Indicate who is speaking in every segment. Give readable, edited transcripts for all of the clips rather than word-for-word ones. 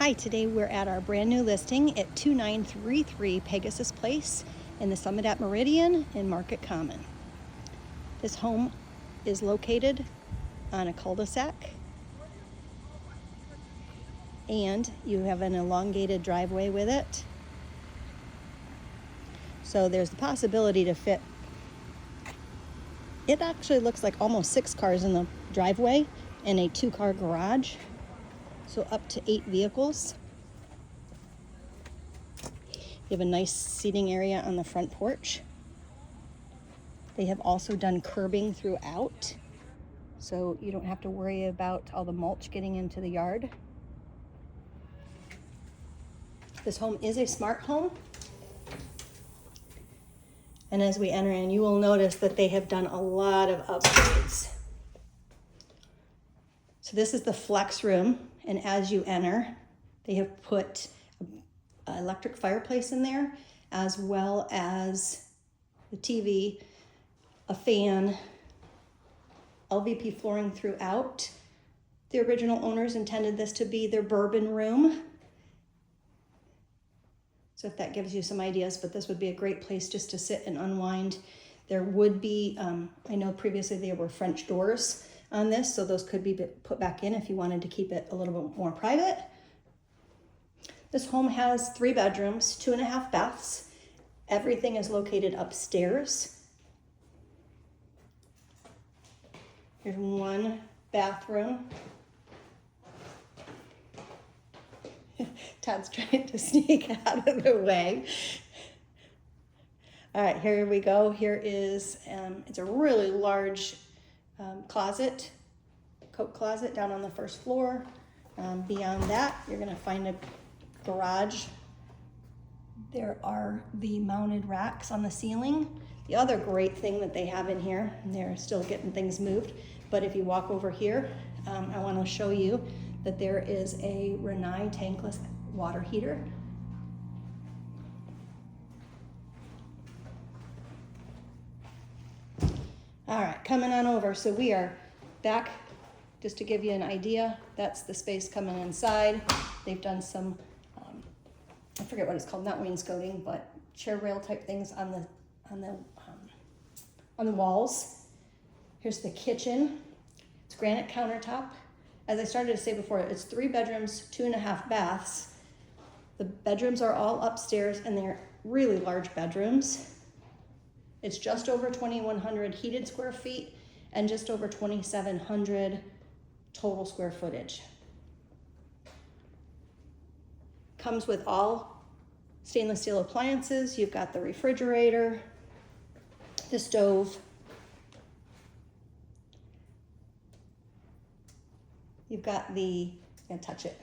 Speaker 1: Hi, today we're at our brand new listing at 2933 Pegasus Place in the Summit at Meridian in Market Common. This home is located on a cul-de-sac and you have an elongated driveway with it. So there's the possibility to fit, it actually looks like almost 6 cars in the driveway and a 2-car garage. So up to 8 vehicles. You have a nice seating area on the front porch. They have also done curbing throughout, so you don't have to worry about all the mulch getting into the yard. This home is a smart home. And as we enter in, you will notice that they have done a lot of upgrades. So this is the flex room, and as you enter, they have put an electric fireplace in there, as well as the TV, a fan, LVP flooring throughout. The original owners intended this to be their bourbon room. So if that gives you some ideas, but this would be a great place just to sit and unwind. There would be, I know previously there were French doors on this, so those could be put back in if you wanted to keep it a little bit more private. This home has 3 bedrooms, 2.5 baths. Everything is located upstairs. Here's 1 bathroom. Todd's trying to sneak out of the way. All right, here we go. Here is, it's a really large closet, coat closet down on the first floor. Beyond that, you're gonna find a garage. There are the mounted racks on the ceiling. The other great thing that they have in here, and they're still getting things moved, but if you walk over here, I want to show you that there is a Rinnai tankless water heater. All right, coming on over. So we are back, just to give you an idea. That's the space coming inside. They've done some, I forget what it's called, not wainscoting, but chair rail type things on the walls. Here's the kitchen. It's granite countertop. As I started to say before, it's 3 bedrooms, 2.5 baths. The bedrooms are all upstairs and they're really large bedrooms. It's just over 2,100 heated square feet and just over 2,700 total square footage. Comes with all stainless steel appliances. You've got the refrigerator, the stove. You've got the, I'm gonna touch it.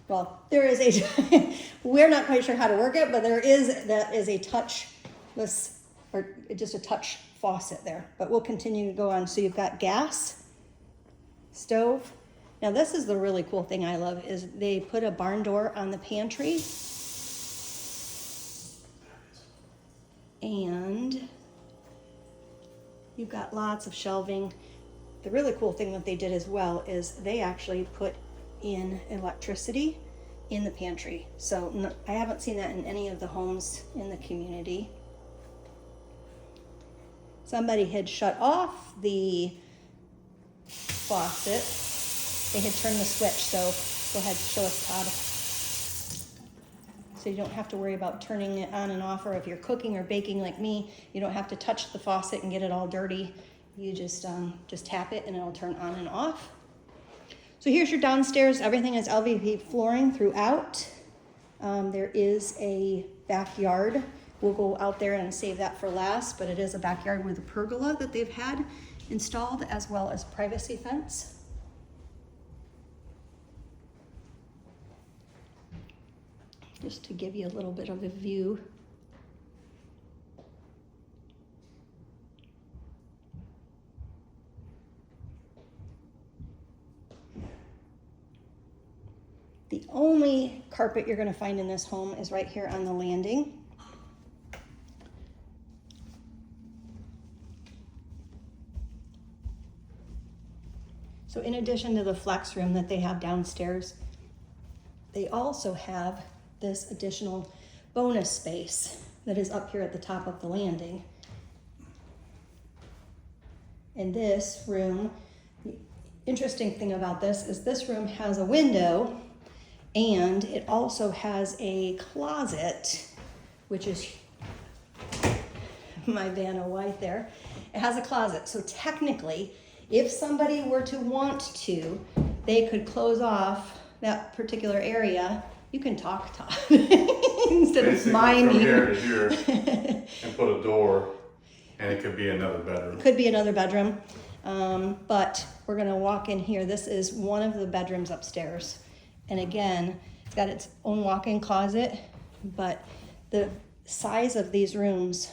Speaker 1: Well, there is a, we're not quite sure how to work it, but that is a touchless, or just a touch faucet there. But we'll continue to go on. So you've got gas, stove. Now this is the really cool thing I love, is they put a barn door on the pantry. And you've got lots of shelving. The really cool thing that they did as well is they actually put in electricity in the pantry. So I haven't seen that in any of the homes in the community. Somebody had shut off the faucet. They had turned the switch, so go ahead, show us, Todd. So you don't have to worry about turning it on and off, or if you're cooking or baking like me, you don't have to touch the faucet and get it all dirty. You just tap it and it'll turn on and off. So here's your downstairs. Everything is LVP flooring throughout. There is a backyard. We'll go out there and save that for last, but it is a backyard with a pergola that they've had installed, as well as privacy fence. Just to give you a little bit of a view. The only carpet you're going to find in this home is right here on the landing. So in addition to the flex room that they have downstairs, they also have this additional bonus space that is up here at the top of the landing. And this room, the interesting thing about this room has a window, and it also has a closet, which is my Vanna White there. It has a closet, so technically, if somebody were to want to, they could close off that particular area. You can talk, Todd, instead of miming.
Speaker 2: From here to here, and put a door, and it could be another bedroom.
Speaker 1: Could be another bedroom, but we're gonna walk in here. This is one of the bedrooms upstairs. And again, it's got its own walk-in closet, but the size of these rooms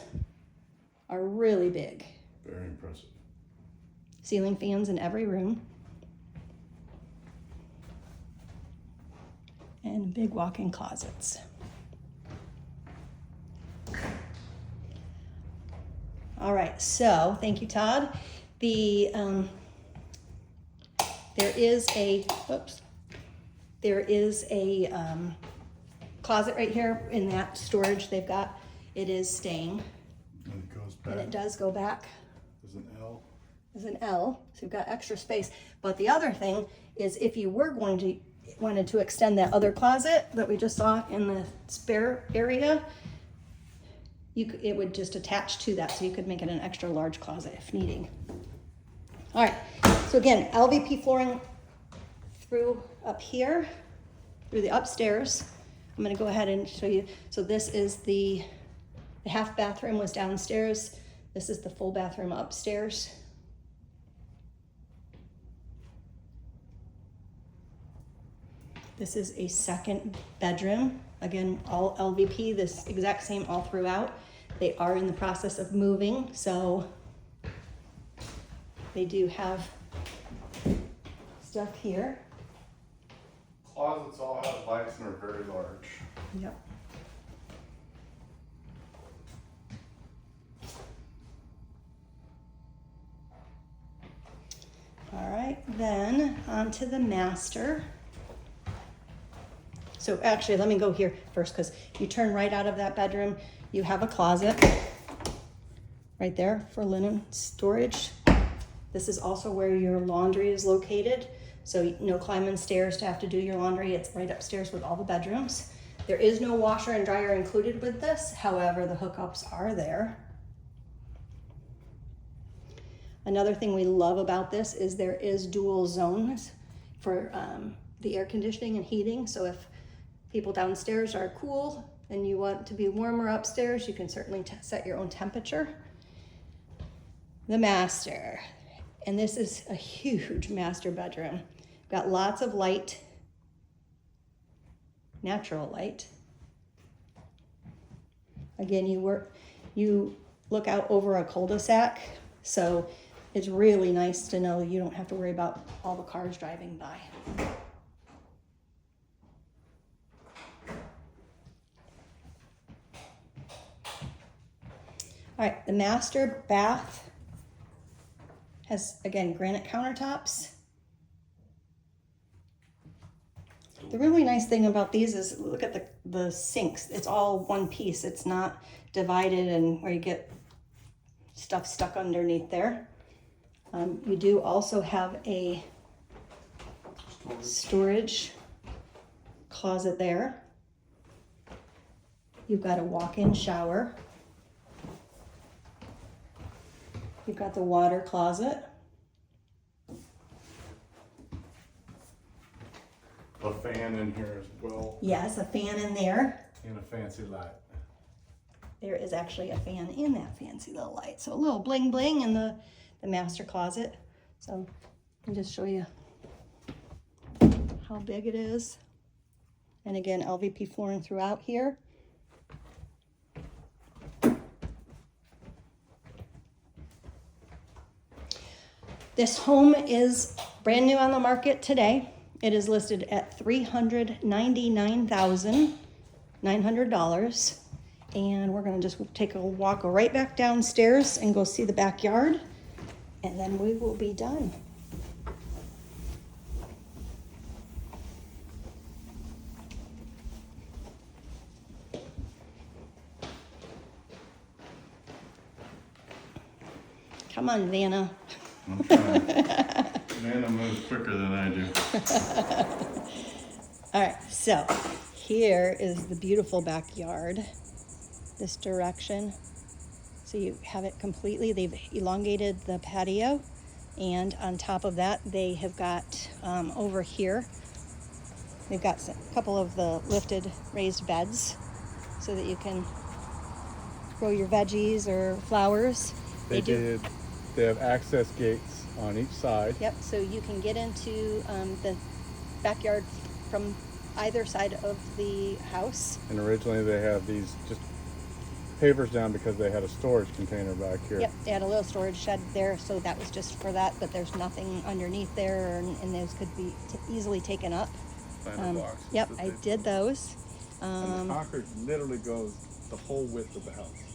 Speaker 1: are really big.
Speaker 2: Very impressive.
Speaker 1: Ceiling fans in every room. And big walk-in closets. All right, so thank you, Todd. There is a closet right here in that storage they've got. It is staying.
Speaker 2: And it goes back.
Speaker 1: And it does go back.
Speaker 2: There's an L.
Speaker 1: There's an L, so you've got extra space. But the other thing is, if you were wanted to extend that other closet that we just saw in the spare area, it would just attach to that, so you could make it an extra large closet if needing. All right, so again, LVP flooring through up here, through the upstairs. I'm gonna go ahead and show you. So this is the half bathroom was downstairs. This is the full bathroom upstairs. This is a second bedroom. Again, all LVP, this exact same all throughout. They are in the process of moving, so they do have stuff here.
Speaker 2: Closets all have lights and are very large.
Speaker 1: Yep. All right, then on to the master. So actually, let me go here first, because you turn right out of that bedroom, you have a closet right there for linen storage. This is also where your laundry is located. So no climbing stairs to have to do your laundry. It's right upstairs with all the bedrooms. There is no washer and dryer included with this. However, the hookups are there. Another thing we love about this is there is dual zones for the air conditioning and heating. So if people downstairs are cool and you want to be warmer upstairs, you can certainly set your own temperature. The master, and this is a huge master bedroom. Got lots of light, natural light. Again, you look out over a cul-de-sac, so it's really nice to know you don't have to worry about all the cars driving by. All right, the master bath has, again, granite countertops. The really nice thing about these is, look at the sinks. It's all one piece. It's not divided and where you get stuff stuck underneath there. You do also have a storage closet there. You've got a walk-in shower. You've got the water closet.
Speaker 2: A fan in here as well.
Speaker 1: Yes, a fan in there.
Speaker 2: And a fancy light.
Speaker 1: There is actually a fan in that fancy little light. So a little bling bling in the master closet. So I'll just show you how big it is. And again, LVP flooring throughout here. This home is brand new on the market today. It is listed at $399,900. And we're gonna just take a walk right back downstairs and go see the backyard, and then we will be done. Come on, Vanna.
Speaker 2: I'm trying. Nana moves quicker than I do.
Speaker 1: All right, so here is the beautiful backyard, this direction. So you have it completely, they've elongated the patio, and on top of that, they have got over here, they've got a couple of the lifted raised beds so that you can grow your veggies or flowers.
Speaker 3: They have access gates on each side.
Speaker 1: Yep, so you can get into the backyard from either side of the house.
Speaker 3: And originally they have these just pavers down because they had a storage container back here.
Speaker 1: Yep, they had a little storage shed there, so that was just for that, but there's nothing underneath there, and those could be easily taken up.
Speaker 3: Cinder blocks.
Speaker 1: Yep, I did those.
Speaker 3: And the concrete literally goes the whole width of the house.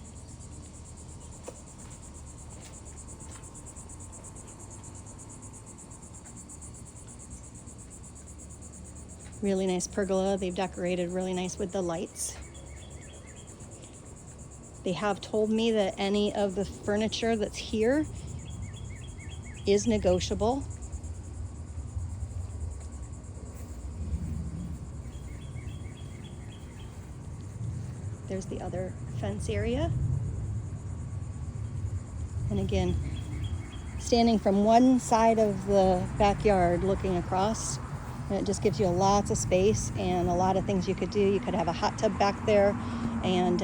Speaker 1: Really nice pergola. They've decorated really nice with the lights. They have told me that any of the furniture that's here is negotiable. There's the other fence area. And again, standing from one side of the backyard looking across, and it just gives you lots of space and a lot of things you could do. You could have a hot tub back there and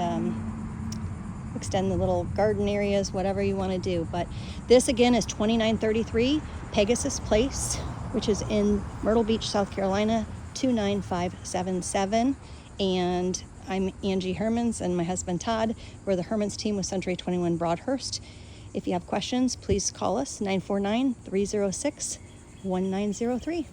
Speaker 1: extend the little garden areas, whatever you want to do. But this again is 2933 Pegasus Place, which is in Myrtle Beach, South Carolina, 29577. And I'm Angie Hermanns and my husband Todd. We're the Hermanns Team with Century 21 Broadhurst. If you have questions, please call us 949-306-1903.